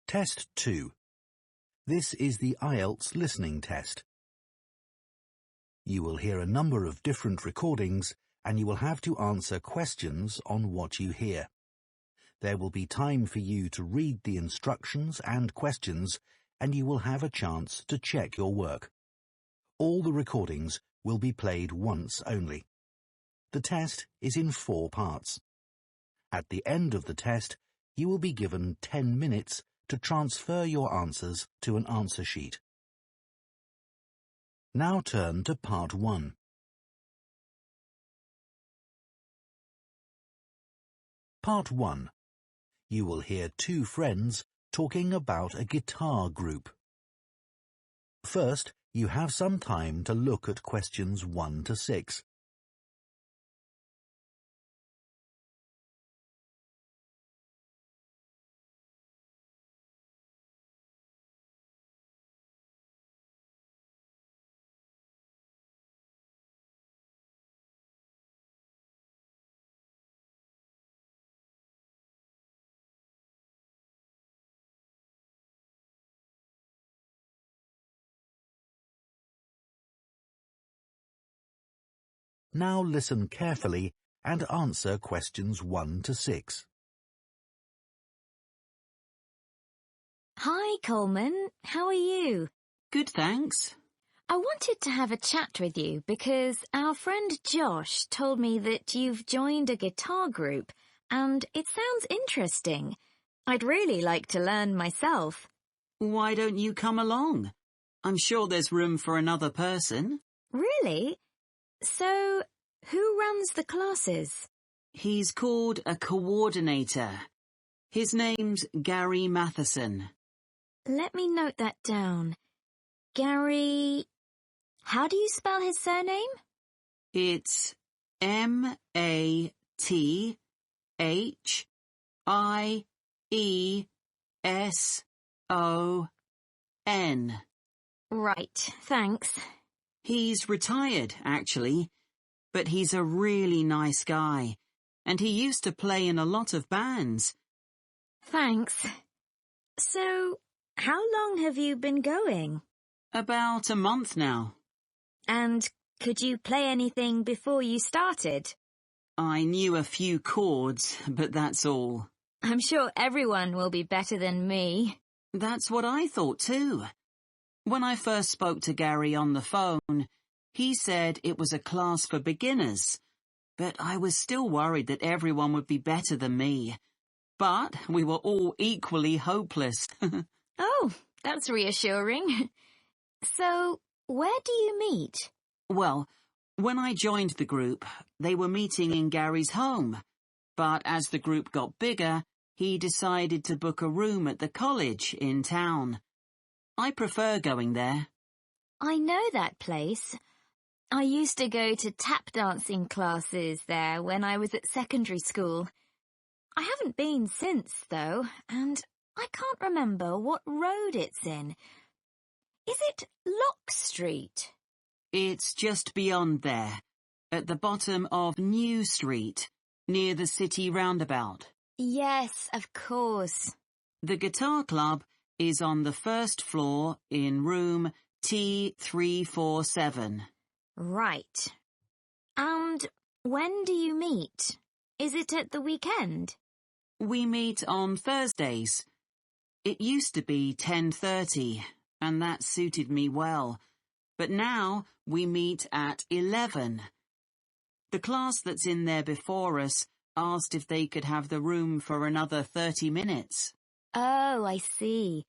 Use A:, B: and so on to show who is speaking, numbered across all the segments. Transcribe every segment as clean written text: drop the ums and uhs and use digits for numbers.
A: Test 2. This is the IELTS listening test. You will hear a number of different recordings and you will have to answer questions on what you hear. There will be time for you to read the instructions and questions and you will have a chance to check your work. All the recordings will be played once only. The test is in 4 parts. At the end of the test, you will be given 10 minutes to transfer your answers to an answer sheet. Now turn to Part 1. Part 1. You will hear 2 friends talking about a guitar group. First, you have some time to look at questions 1 to 6. Now listen carefully and answer questions 1 to 6.
B: Hi, Coleman. How are you?
C: Good, thanks.
B: I wanted to have a chat with you because our friend Josh told me that you've joined a guitar group and it sounds interesting. I'd really like to learn myself.
C: Why don't you come along? I'm sure there's room for another person.
B: Really? So, who runs the classes?
C: He's called a coordinator. His name's Gary Matheson.
B: Let me note that down. Gary... How do you spell his surname?
C: It's Matheson.
B: Right, thanks.
C: He's retired, actually, but he's a really nice guy, and he used to play in a lot of bands.
B: Thanks. So, how long have you been going?
C: About a month now.
B: And could you play anything before you started?
C: I knew a few chords, but that's all.
B: I'm sure everyone will be better than me.
C: That's what I thought too. When I first spoke to Gary on the phone, he said it was a class for beginners, but I was still worried that everyone would be better than me. But we were all equally hopeless.
B: Oh, that's reassuring. So, where do you meet?
C: Well, when I joined the group, they were meeting in Gary's home. But as the group got bigger, he decided to book a room at the college in town. I prefer going there.
B: I know that place. I used to go to tap dancing classes there when I was at secondary school. I haven't been since, though, and I can't remember what road it's in. Is it Lock Street?
C: It's just beyond there, at the bottom of New Street, near the city roundabout.
B: Yes, of course.
C: The guitar club is on the first floor in room T347.
B: Right. And when do you meet? Is it at the weekend?
C: We meet on Thursdays. It used to be 10:30, and that suited me well. But now we meet at 11. The class that's in there before us asked if they could have the room for another 30 minutes.
B: Oh, I see.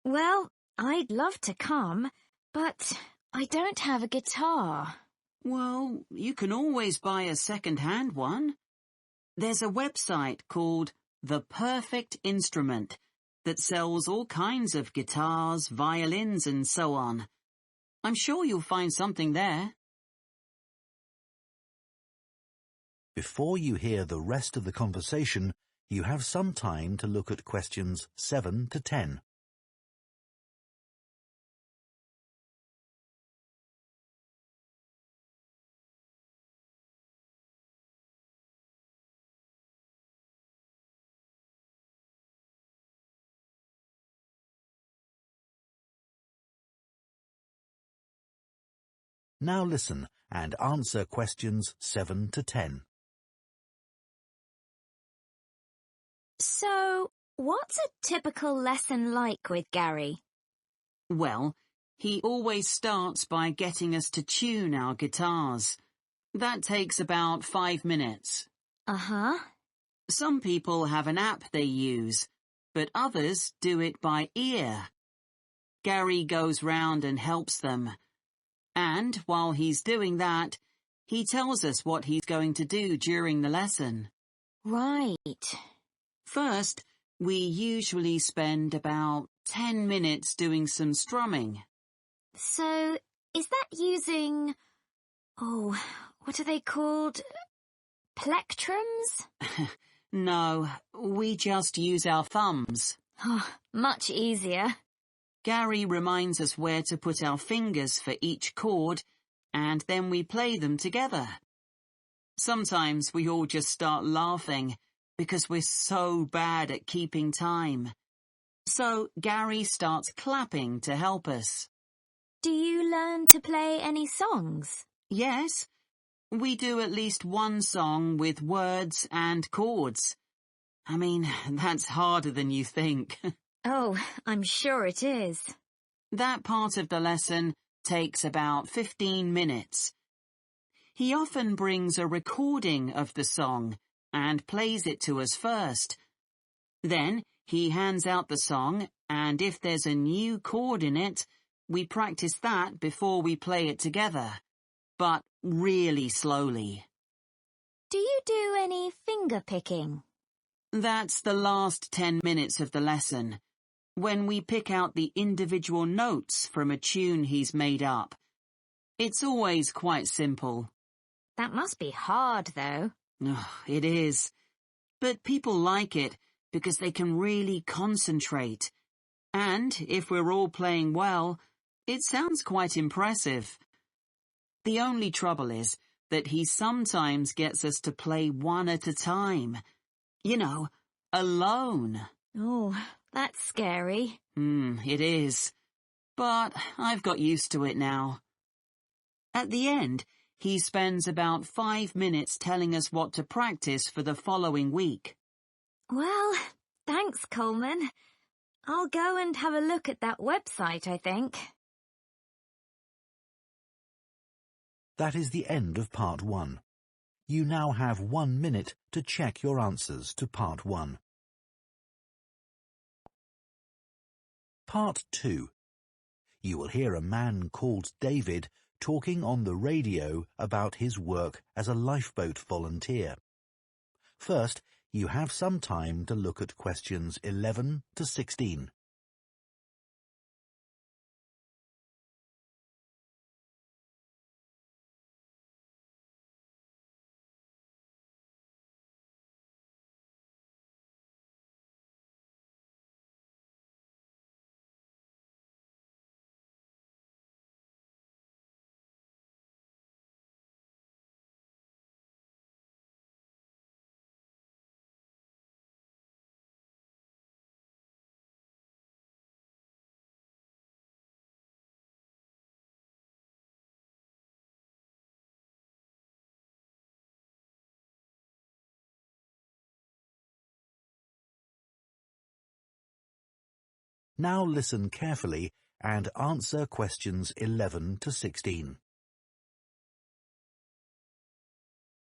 B: Well, I'd love to come, but I don't have a guitar.
C: Well, you can always buy a second-hand one. There's a website called The Perfect Instrument that sells all kinds of guitars, violins, and so on. I'm sure you'll find something there.
A: Before you hear the rest of the conversation, you have some time to look at questions 7 to 10. Now listen and answer questions 7 to 10.
B: So, what's a typical lesson like with Gary?
C: Well, he always starts by getting us to tune our guitars. That takes about 5 minutes.
B: Uh-huh.
C: Some people have an app they use, but others do it by ear. Gary goes round and helps them. And while he's doing that, he tells us what he's going to do during the lesson.
B: Right.
C: First, we usually spend about 10 minutes doing some strumming.
B: So, is that using... what are they called? Plectrums?
C: No, we just use our thumbs.
B: Oh, much easier.
C: Gary reminds us where to put our fingers for each chord, and then we play them together. Sometimes we all just start laughing because we're so bad at keeping time. So Gary starts clapping to help us.
B: Do you learn to play any songs?
C: Yes, we do at least one song with words and chords. I mean, that's harder than you think.
B: Oh, I'm sure it is.
C: That part of the lesson takes about 15 minutes. He often brings a recording of the song and plays it to us first. Then he hands out the song, and if there's a new chord in it, we practice that before we play it together, but really slowly.
B: Do you do any finger picking?
C: That's the last 10 minutes of the lesson, when we pick out the individual notes from a tune he's made up. It's always quite simple.
B: That must be hard, though.
C: Oh, it is. But people like it because they can really concentrate. And if we're all playing well, it sounds quite impressive. The only trouble is that he sometimes gets us to play one at a time. You know, alone.
B: Oh, that's scary.
C: It is. But I've got used to it now. At the end, he spends about 5 minutes telling us what to practice for the following week.
B: Well, thanks, Coleman. I'll go and have a look at that website, I think.
A: That is the end of Part 1. You now have 1 minute to check your answers to Part 1. Part 2. You will hear a man called David talking on the radio about his work as a lifeboat volunteer. First, you have some time to look at questions 11 to 16. Now listen carefully and answer questions 11 to 16.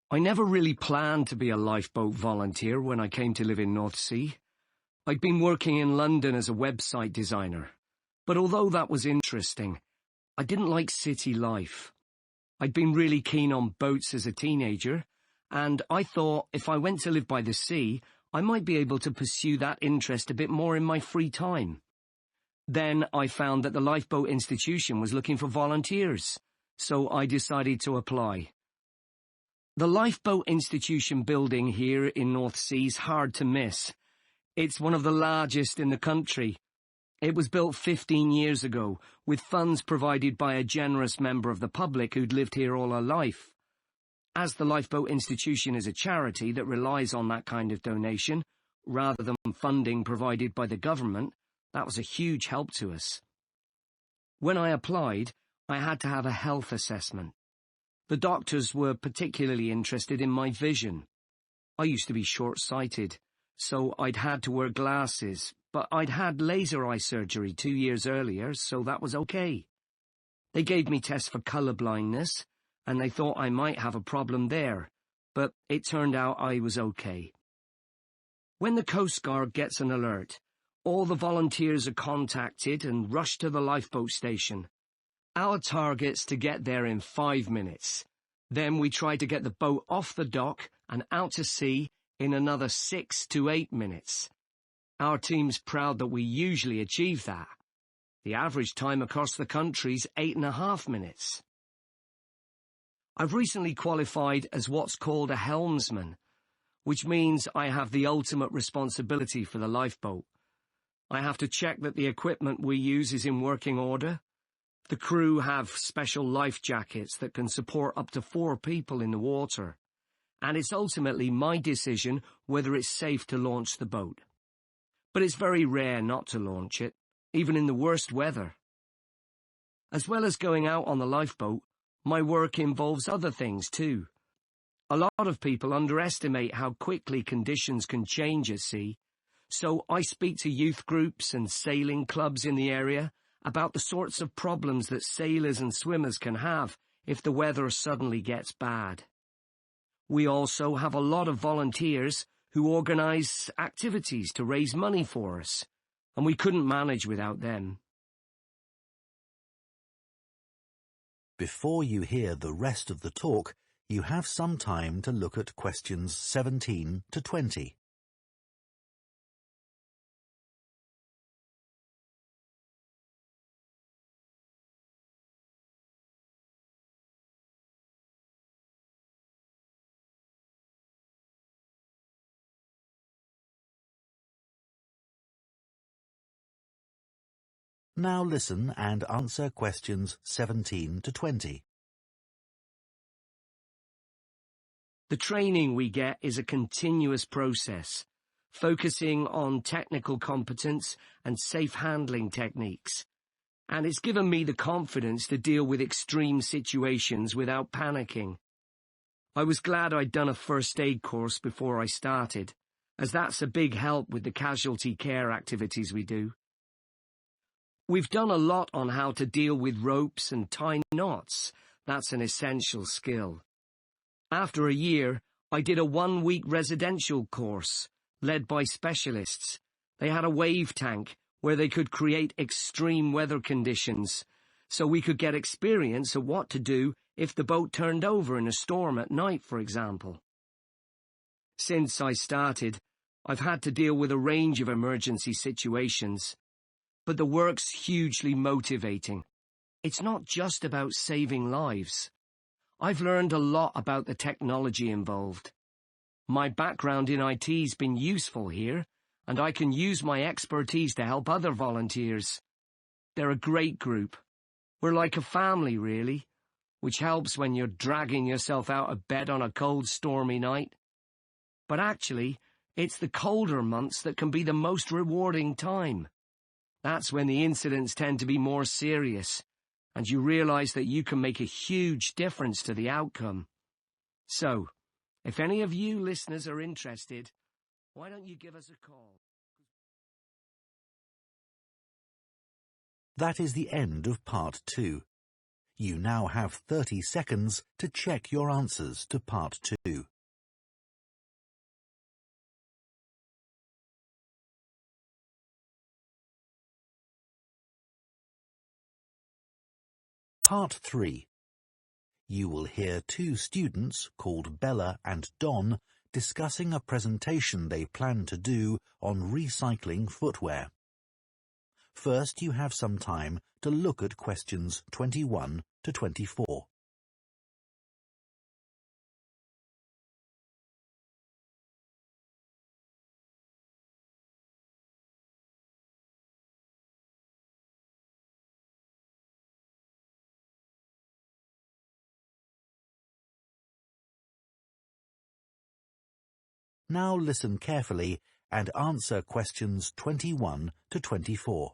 D: I never really planned to be a lifeboat volunteer when I came to live in North Sea. I'd been working in London as a website designer, but although that was interesting, I didn't like city life. I'd been really keen on boats as a teenager, and I thought if I went to live by the sea, I might be able to pursue that interest a bit more in my free time. Then I found that the Lifeboat Institution was looking for volunteers, so I decided to apply. The Lifeboat Institution building here in North Sea's hard to miss. It's one of the largest in the country. It was built 15 years ago, with funds provided by a generous member of the public who'd lived here all her life. As the Lifeboat Institution is a charity that relies on that kind of donation, rather than funding provided by the government, that was a huge help to us. When I applied, I had to have a health assessment. The doctors were particularly interested in my vision. I used to be short-sighted, so I'd had to wear glasses, but I'd had laser eye surgery 2 years earlier, so that was okay. They gave me tests for colour blindness, and they thought I might have a problem there, but it turned out I was okay. When the Coast Guard gets an alert, all the volunteers are contacted and rush to the lifeboat station. Our target's to get there in 5 minutes. Then we try to get the boat off the dock and out to sea in another 6 to 8 minutes. Our team's proud that we usually achieve that. The average time across the country's 8.5 minutes. I've recently qualified as what's called a helmsman, which means I have the ultimate responsibility for the lifeboat. I have to check that the equipment we use is in working order. The crew have special life jackets that can support up to 4 people in the water, and it's ultimately my decision whether it's safe to launch the boat. But it's very rare not to launch it, even in the worst weather. As well as going out on the lifeboat, my work involves other things too. A lot of people underestimate how quickly conditions can change at sea, so I speak to youth groups and sailing clubs in the area about the sorts of problems that sailors and swimmers can have if the weather suddenly gets bad. We also have a lot of volunteers who organise activities to raise money for us, and we couldn't manage without them.
A: Before you hear the rest of the talk, you have some time to look at questions 17 to 20. Now listen and answer questions 17 to 20.
D: The training we get is a continuous process, focusing on technical competence and safe handling techniques, and it's given me the confidence to deal with extreme situations without panicking. I was glad I'd done a first aid course before I started, as that's a big help with the casualty care activities we do. We've done a lot on how to deal with ropes and tie knots. That's an essential skill. After a year, I did a 1-week residential course, led by specialists. They had a wave tank where they could create extreme weather conditions, so we could get experience of what to do if the boat turned over in a storm at night, for example. Since I started, I've had to deal with a range of emergency situations, but the work's hugely motivating. It's not just about saving lives. I've learned a lot about the technology involved. My background in IT's been useful here, and I can use my expertise to help other volunteers. They're a great group. We're like a family, really, which helps when you're dragging yourself out of bed on a cold, stormy night. But actually, it's the colder months that can be the most rewarding time. That's when the incidents tend to be more serious, and you realize that you can make a huge difference to the outcome. So, if any of you listeners are interested, why don't you give us a call?
A: That is the end of part 2. You now have 30 seconds to check your answers to part 2. Part 3. You will hear 2 students called Bella and Don discussing a presentation they plan to do on recycling footwear. First, you have some time to look at questions 21 to 24. Now listen carefully and answer questions 21 to 24.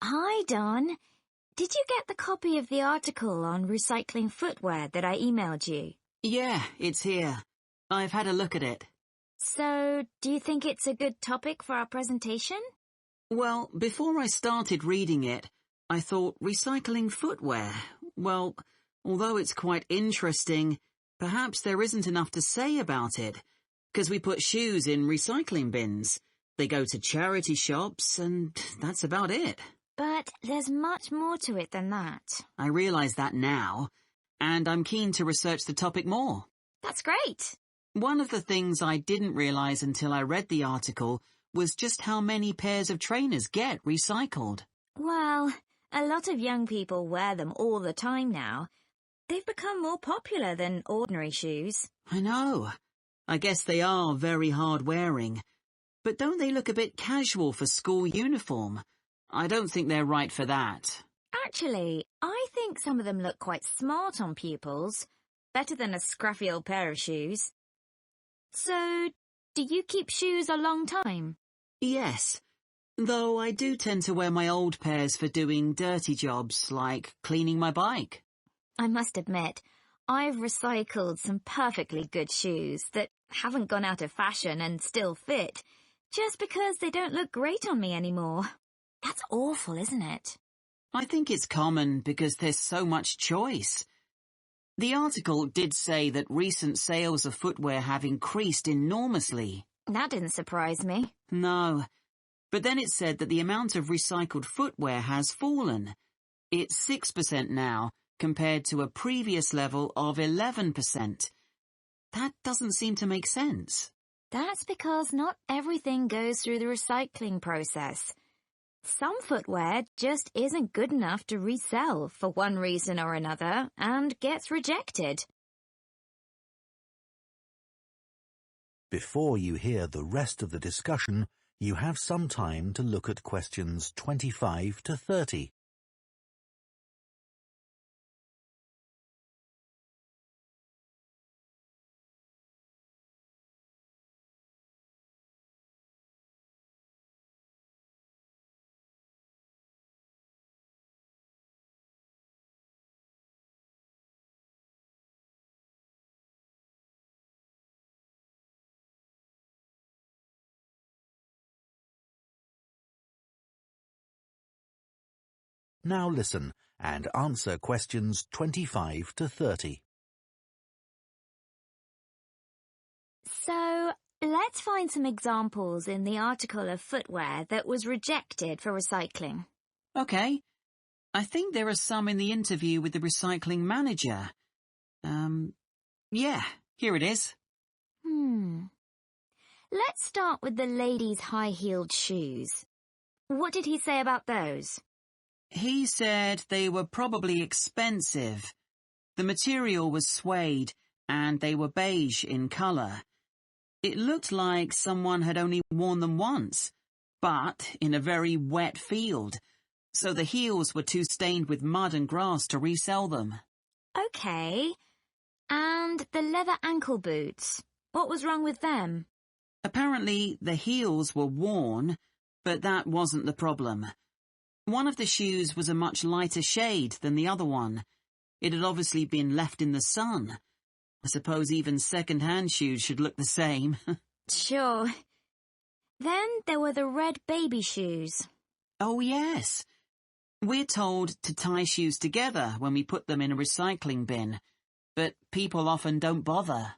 B: Hi, Don. Did you get the copy of the article on recycling footwear that I emailed you?
C: Yeah, it's here. I've had a look at it.
B: So, do you think it's a good topic for our presentation?
C: Well, before I started reading it, I thought recycling footwear. Well, although it's quite interesting, perhaps there isn't enough to say about it, because we put shoes in recycling bins. They go to charity shops, and that's about it.
B: But there's much more to it than that.
C: I realise that now, and I'm keen to research the topic more.
B: That's great.
C: One of the things I didn't realise until I read the article was just how many pairs of trainers get recycled.
B: Well, a lot of young people wear them all the time now. They've become more popular than ordinary shoes.
C: I know. I guess they are very hard-wearing. But don't they look a bit casual for school uniform? I don't think they're right for that.
B: Actually, I think some of them look quite smart on pupils. Better than a scruffy old pair of shoes. So, do you keep shoes a long time?
C: Yes, though I do tend to wear my old pairs for doing dirty jobs like cleaning my bike.
B: I must admit, I've recycled some perfectly good shoes that haven't gone out of fashion and still fit, just because they don't look great on me anymore. That's awful, isn't it?
C: I think it's common because there's so much choice. The article did say that recent sales of footwear have increased enormously.
B: That didn't surprise me.
C: No, but then it said that the amount of recycled footwear has fallen. It's 6% now, compared to a previous level of 11%. That doesn't seem to make sense.
B: That's because not everything goes through the recycling process. Some footwear just isn't good enough to resell for one reason or another and gets rejected.
A: Before you hear the rest of the discussion, you have some time to look at questions 25 to 30. Now listen and answer questions 25 to 30.
B: So, let's find some examples in the article of footwear that was rejected for recycling.
C: Okay. I think there are some in the interview with the recycling manager. Yeah, here it is.
B: Let's start with the ladies' high-heeled shoes. What did he say about those?
C: He said they were probably expensive. The material was suede, and they were beige in colour. It looked like someone had only worn them once, but in a very wet field, so the heels were too stained with mud and grass to resell them.
B: Okay. And the leather ankle boots. What was wrong with them?
C: Apparently, the heels were worn, but that wasn't the problem. One of the shoes was a much lighter shade than the other one. It had obviously been left in the sun. I suppose even second-hand shoes should look the same.
B: Sure. Then there were the red baby shoes.
C: Oh, yes. We're told to tie shoes together when we put them in a recycling bin, but people often don't bother.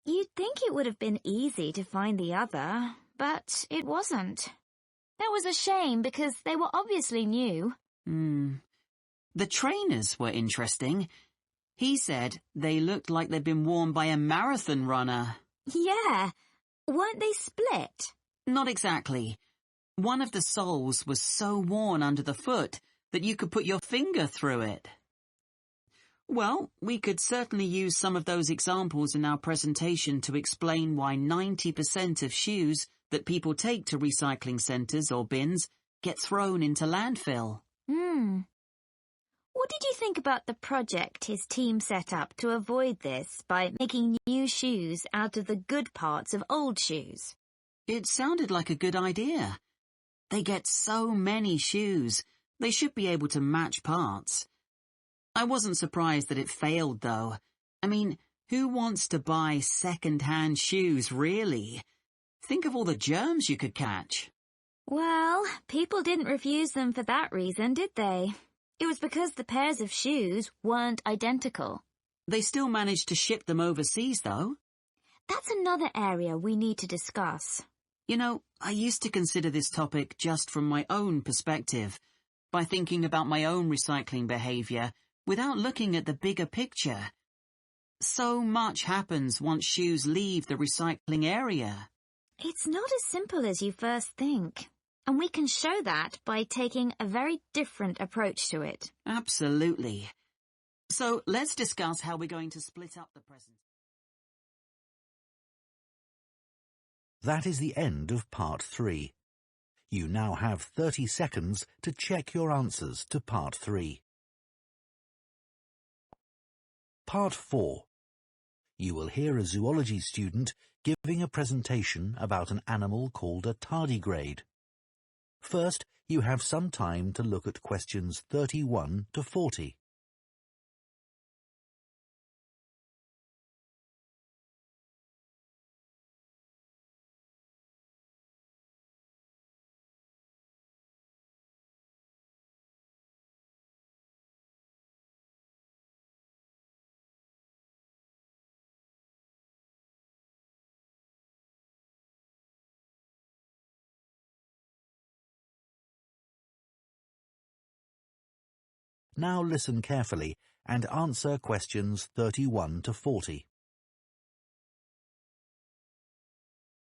B: You'd think it would have been easy to find the other, but it wasn't. That was a shame because they were obviously new.
C: The trainers were interesting. He said they looked like they'd been worn by a marathon runner.
B: Yeah. Weren't they split?
C: Not exactly. One of the soles was so worn under the foot that you could put your finger through it. Well, we could certainly use some of those examples in our presentation to explain why 90% of shoes that people take to recycling centres or bins get thrown into landfill.
B: What did you think about the project his team set up to avoid this by making new shoes out of the good parts of old shoes?
C: It sounded like a good idea. They get so many shoes, They should be able to match parts. I wasn't surprised that it failed, though. I mean, who wants to buy second-hand shoes, really? Think of all the germs you could catch.
B: Well, people didn't refuse them for that reason, did they? It was because the pairs of shoes weren't identical.
C: They still managed to ship them overseas, though.
B: That's another area we need to discuss.
C: You know, I used to consider this topic just from my own perspective, by thinking about my own recycling behavior, without looking at the bigger picture. So much happens once shoes leave the recycling area.
B: It's not as simple as you first think, and we can show that by taking a very different approach to it.
C: Absolutely. So let's discuss how we're going to split up the present.
A: That is the end of part 3. You now have 30 seconds to check your answers to part 3. Part 4. You will hear a zoology student giving a presentation about an animal called a tardigrade. First, you have some time to look at questions 31 to 40. Now listen carefully and answer questions 31 to 40.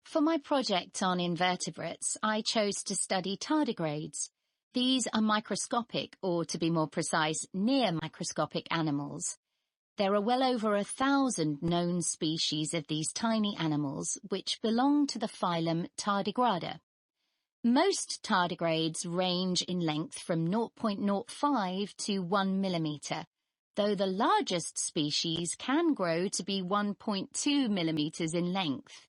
E: For my project on invertebrates, I chose to study tardigrades. These are microscopic, or to be more precise, near microscopic animals. There are well over 1,000 known species of these tiny animals, which belong to the phylum Tardigrada. Most tardigrades range in length from 0.05 to 1 millimetre, though the largest species can grow to be 1.2 millimetres in length.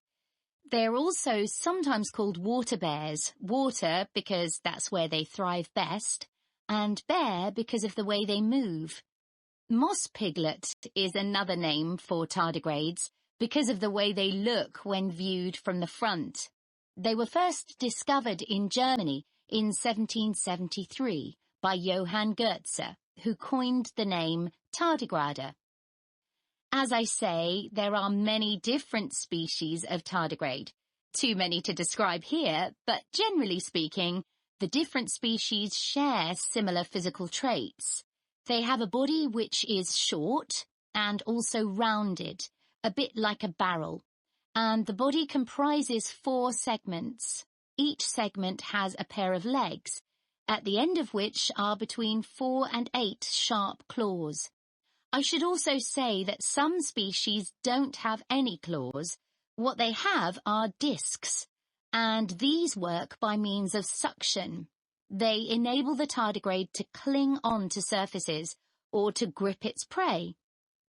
E: They're also sometimes called water bears, water because that's where they thrive best, and bear because of the way they move. Moss piglet is another name for tardigrades because of the way they look when viewed from the front. They were first discovered in Germany in 1773 by Johann Goetze, who coined the name tardigrade. As I say, there are many different species of tardigrade. Too many to describe here, but generally speaking, the different species share similar physical traits. They have a body which is short and also rounded, a bit like a barrel. And the body comprises 4 segments. Each segment has a pair of legs, at the end of which are between 4 and 8 sharp claws. I should also say that some species don't have any claws. What they have are discs, and these work by means of suction. They enable the tardigrade to cling on to surfaces or to grip its prey.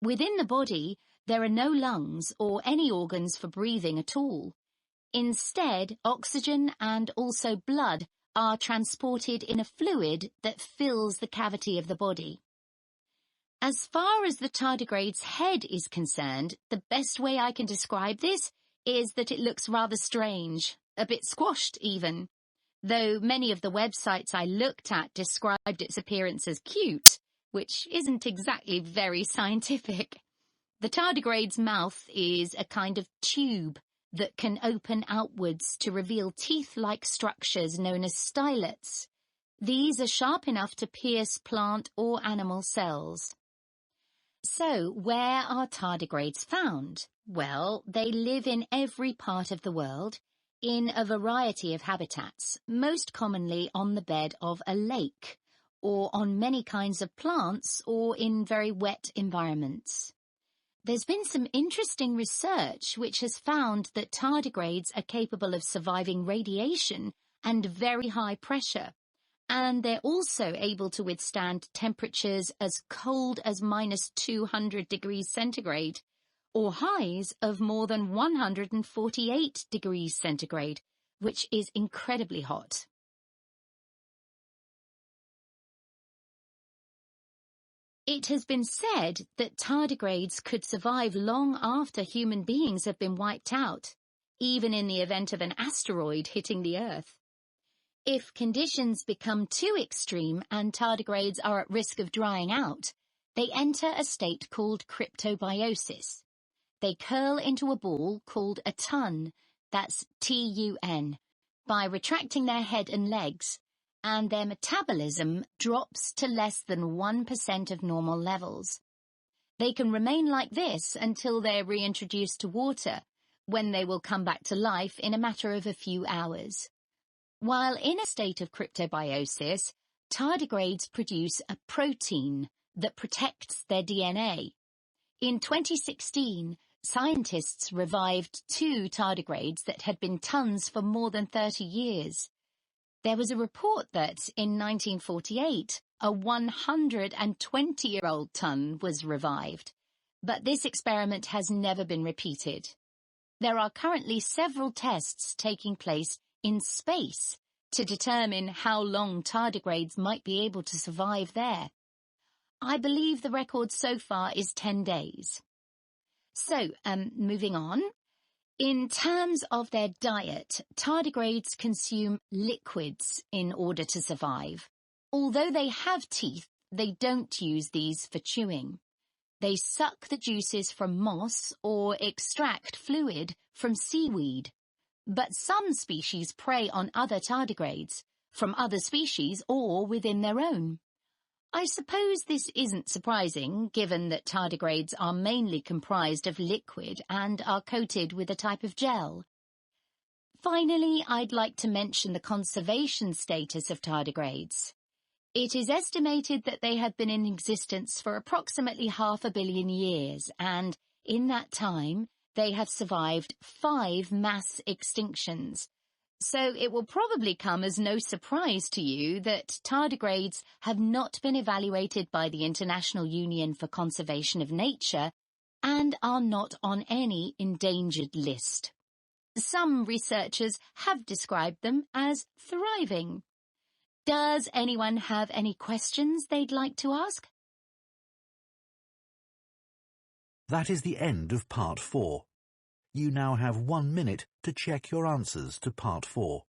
E: Within the body, there are no lungs or any organs for breathing at all. Instead, oxygen and also blood are transported in a fluid that fills the cavity of the body. As far as the tardigrade's head is concerned, the best way I can describe this is that it looks rather strange, a bit squashed even. Though many of the websites I looked at described its appearance as cute, which isn't exactly very scientific. The tardigrade's mouth is a kind of tube that can open outwards to reveal teeth-like structures known as stylets. These are sharp enough to pierce plant or animal cells. So, where are tardigrades found? Well, they live in every part of the world, in a variety of habitats, most commonly on the bed of a lake, or on many kinds of plants, or in very wet environments. There's been some interesting research which has found that tardigrades are capable of surviving radiation and very high pressure, and they're also able to withstand temperatures as cold as -200 degrees centigrade, or highs of more than 148 degrees centigrade, which is incredibly hot. It has been said that tardigrades could survive long after human beings have been wiped out, even in the event of an asteroid hitting the Earth. If conditions become too extreme and tardigrades are at risk of drying out, they enter a state called cryptobiosis. They curl into a ball called a tun, that's T-U-N, by retracting their head and legs, and their metabolism drops to less than 1% of normal levels. They can remain like this until they are reintroduced to water, when they will come back to life in a matter of a few hours. While in a state of cryptobiosis, tardigrades produce a protein that protects their DNA. In 2016, scientists revived 2 tardigrades that had been tuns for more than 30 years. There was a report that, in 1948, a 120-year-old tun was revived, but this experiment has never been repeated. There are currently several tests taking place in space to determine how long tardigrades might be able to survive there. I believe the record so far is 10 days. So, moving on. In terms of their diet, tardigrades consume liquids in order to survive. Although they have teeth, they don't use these for chewing. They suck the juices from moss or extract fluid from seaweed. But some species prey on other tardigrades, from other species or within their own. I suppose this isn't surprising, given that tardigrades are mainly comprised of liquid and are coated with a type of gel. Finally, I'd like to mention the conservation status of tardigrades. It is estimated that they have been in existence for approximately 500 million years, and in that time, they have survived 5 mass extinctions. So it will probably come as no surprise to you that tardigrades have not been evaluated by the International Union for Conservation of Nature and are not on any endangered list. Some researchers have described them as thriving. Does anyone have any questions they'd like to ask?
A: That is the end of Part 4. You now have 1 minute to check your answers to Part 4.